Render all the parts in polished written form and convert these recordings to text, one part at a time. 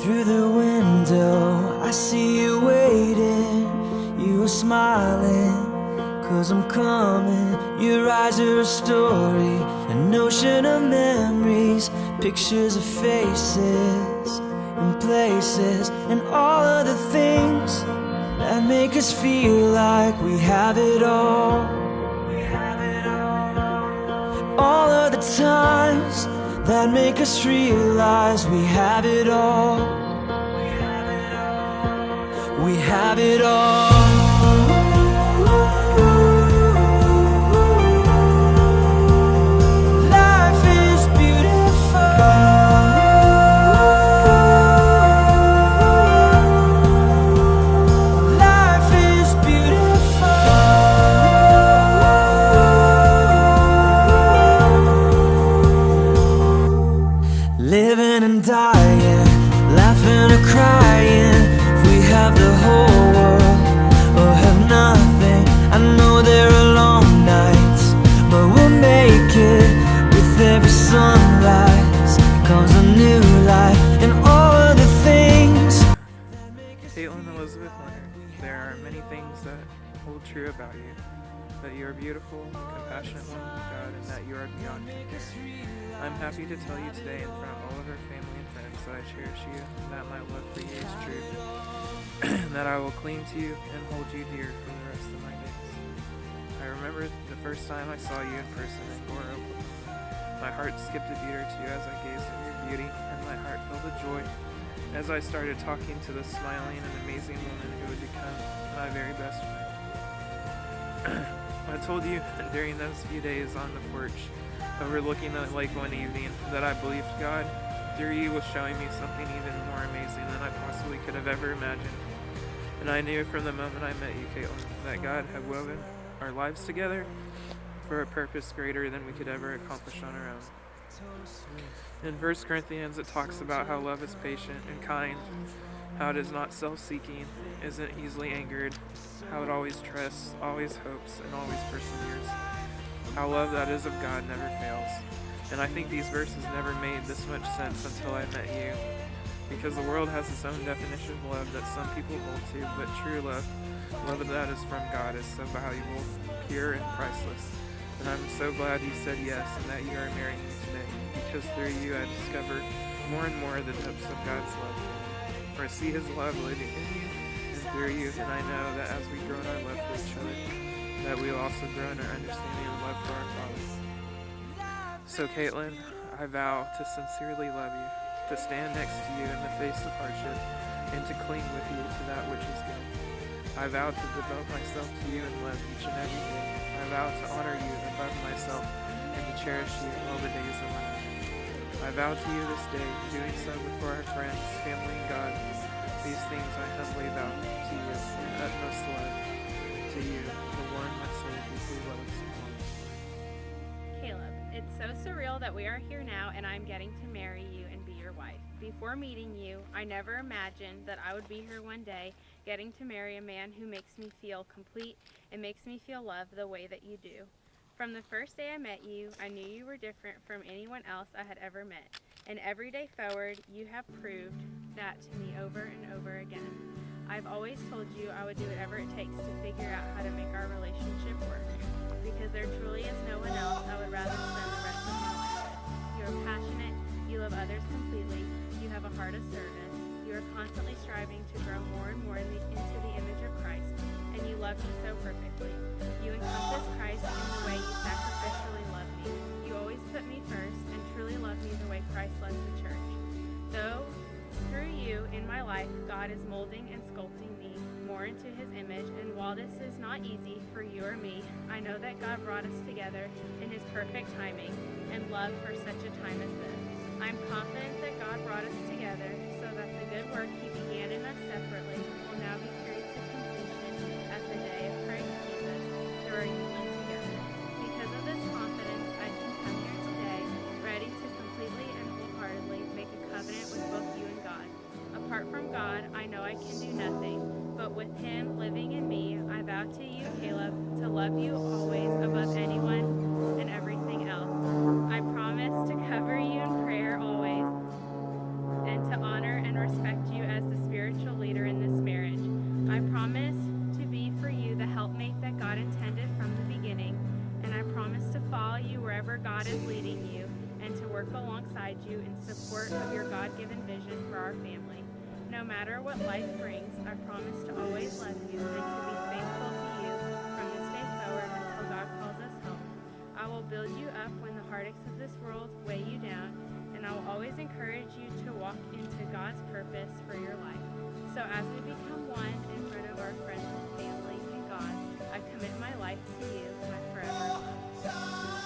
Through the window, I see you waiting. You were smiling, 'cause I'm coming. Your eyes are a story, an ocean of memories, pictures of faces and places, and all of the things that make us feel like we have it all. All of the times that make us realize we have it all. We have it all. Life is beautiful. Life is beautiful. Living and dying, laughing or crying. If we have the whole world or have nothing, I know there are long nights, but we'll make it. With every sunrise comes a new life, and all of the things. Kaitlyn Elizabeth Leonard, there are many things that hold true about you. That you are beautiful, a compassionate woman of God, and that you are beyond compare. I'm happy to tell you today in front of all of our family and friends that I cherish you, and that my love for you is true, and that I will cling to you and hold you dear for the rest of my days. I remember the first time I saw you in person in Gore, Oklahoma. My heart skipped a beat or two as I gazed at your beauty, and my heart filled with joy as I started talking to the smiling and amazing woman who would become my very best friend. I told you during those few days on the porch overlooking the lake one evening that I believed God, through you, was showing me something even more amazing than I possibly could have ever imagined. And I knew from the moment I met you, Kaitlyn, that God had woven our lives together for a purpose greater than we could ever accomplish on our own. In 1 Corinthians, it talks about how love is patient and kind, how it is not self-seeking, isn't easily angered, how it always trusts, always hopes, and always perseveres. How love that is of God never fails. And I think these verses never made this much sense until I met you, because the world has its own definition of love that some people hold to, but true love that is from God, is so valuable, pure, and priceless. And I'm so glad you said yes and that you are marrying me today, because through you I discover more and more the depths of God's love. For I see His love living in you and through you, and I know that as we grow in our love for each other, that we will also grow in our understanding of love for our Father. So Kaitlyn, I vow to sincerely love you, to stand next to you in the face of hardship, and to cling with you to that which is good. I vow to devote myself to you in love each and every day. I vow to honor you above myself and to cherish you all the days of my life. I vow to you this day, doing so before our friends, family, and God. These things I humbly vow to you in utmost love, to you, the one my soul deeply loves. Caleb, it's so surreal that we are here now and I'm getting to marry you and be your wife. Before meeting you, I never imagined that I would be here one day getting to marry a man who makes me feel complete and makes me feel loved the way that you do. From the first day I met you, I knew you were different from anyone else I had ever met. And every day forward, you have proved that to me over and over again. I've always told you I would do whatever it takes to figure out how to make our relationship work, because there truly is no one else I would rather spend the rest of my life with. You are passionate, you love others completely, you have a heart of service, you are constantly striving to grow more and more into the image of Christ, and you love me so perfectly. You encompass Christ in the way you sacrificially love me. You always put me first and truly love me the way Christ loves the church. Though through you in my life, God is molding and sculpting me more into His image, and while this is not easy for you or me, I know that God brought us together in His perfect timing and love for such a time as this. I'm confident that God brought us together so that the good work He began in us separately will now be carried to completion at the day of Christ Jesus through our union together. Because of this confidence, I can come here today ready to completely and wholeheartedly make a covenant with both you and God. Apart from God, I know I can do nothing, but with Him living in me, I vow to you, Caleb, to love you always above anyone and everything else. I promise to cover you in prayer always and to honor and respect God is leading you and to work alongside you in support of your God-given vision for our family. No matter what life brings, I promise to always love you and to be faithful to you from this day forward until God calls us home. I will build you up when the heartaches of this world weigh you down, and I will always encourage you to walk into God's purpose for your life. So as we become one in front of our friends and family and God, I commit my life to you, my forever love.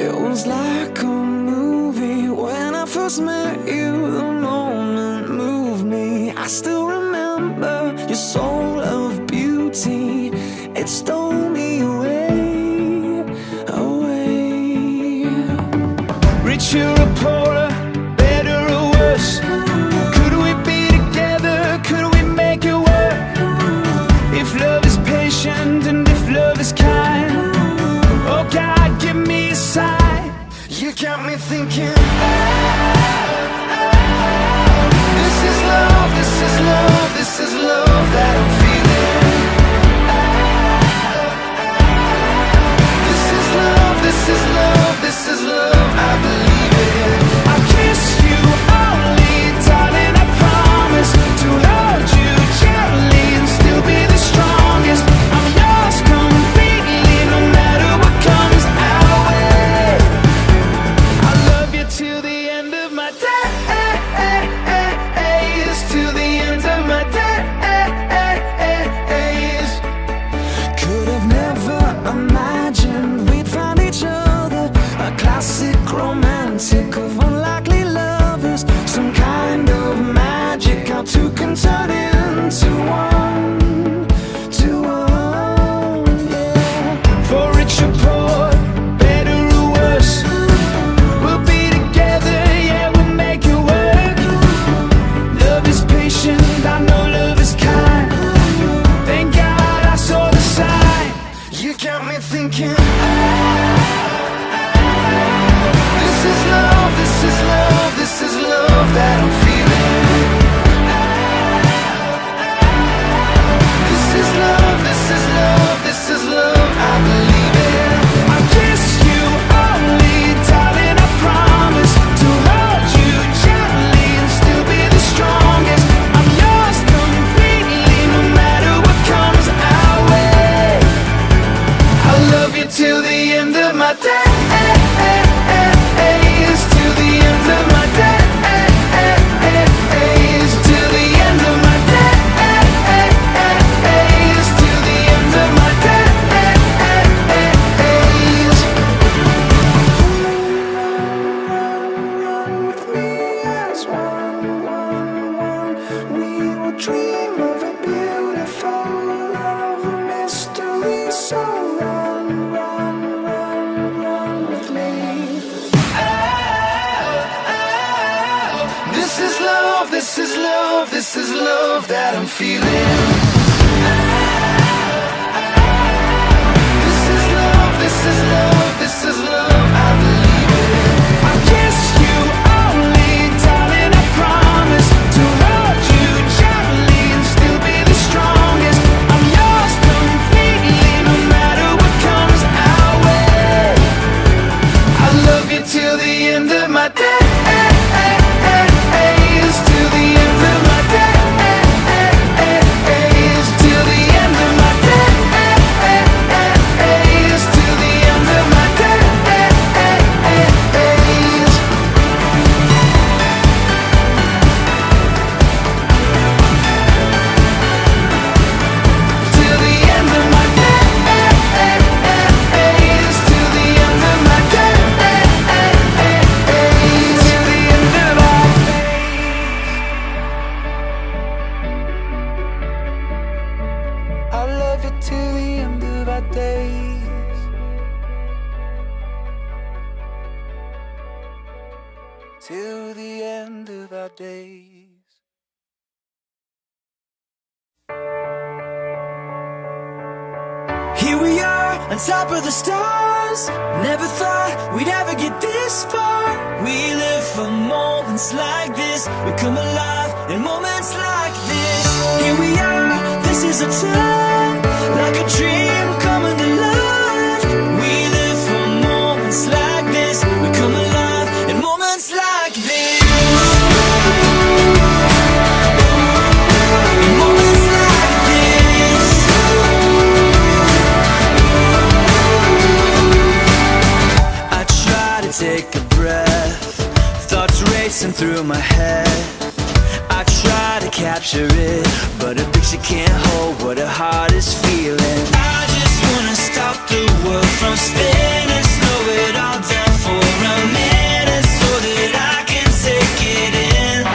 It was like a movie when I first met you. The moment moved me. I still remember your soul of beauty. It stole me away, away. Richer or poorer, better or worse, could we be together? Could we make it work? If love is patient and if love is kind, oh God, give me a sign. You got me thinking, this is love, this is love, this is love that I'm feeling. This is love, this is love, this is love, I believe it. I'll kiss you only, darling, I promise to hold you gently and still be the strongest. I'm yours completely, no matter what comes our way. I love you till the end of my days, till the end of my days. Could have never imagined we'd find each other, a classic romance. this is love that I'm feeling. This is love, this is love, this is love, I believe it. I kiss you only, darling, I promise to hold you gently and still be the strongest. I'm yours completely, no matter what comes our way. I love you till the end of my day. Till the end of my days, till the end of my days, till the end of my days. Till the end of my days, till the end of my days, till the end of my I love you till the end of our days. Till the end of our days. Here we are, on top of the stars. Never thought we'd ever get this far. We live for moments like this. We come alive in moments like this. Here we are, this is a time, like a dream coming to life. We live for moments like this. We come alive in moments like this. In moments like this. I try to take a breath, thoughts racing through my head. I try to capture it, but a picture can't hold what a heart is feeling. I just wanna stop the world from spinning, slow it all down for a minute, so that I can take it in.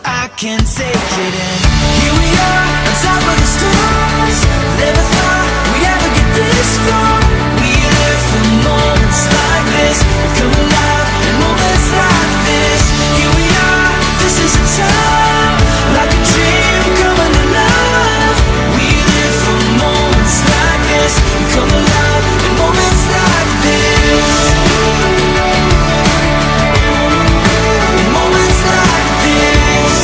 I can take it in. Here we are, on top of the stars. Never thought we'd ever get this far. We live for moments like this. We come alive in moments like this. Here we are, this is a time, like a dream coming to life. We live for moments like this. We come alive in moments like this. In moments like this.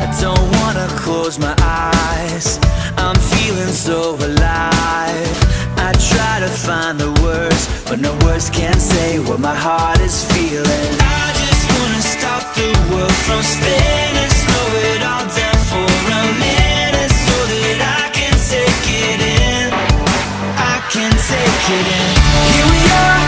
I don't wanna close my eyes, I'm feeling so alive. I try to find the words, but no words can say what my heart is feeling. I just wanna stop the world from spinning, slow it all down for a minute, so that I can take it in. I can take it in. Here we are,